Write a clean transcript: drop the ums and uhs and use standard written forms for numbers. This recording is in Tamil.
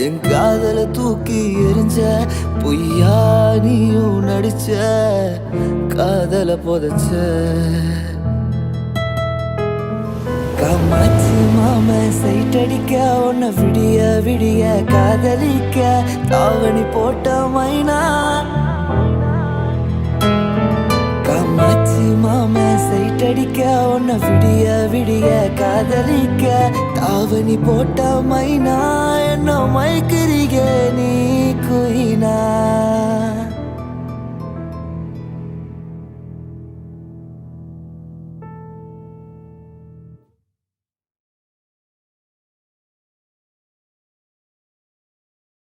என் காதல தூக்கி எரிஞ்ச பொய்யா நீயும் நடிச்ச காதல புதைச்ச காமாட்சி மாம சைட் அடிக்க உன்னை விடிய விடிய காதலிக்க தாவணி போட்ட மைனா காமாட்சி மாம சைட் அடிக்க உன்னை விடிய விடிய காதலிக்க தாவணி போட்ட மைனா என்ன மயக்கிறீங்க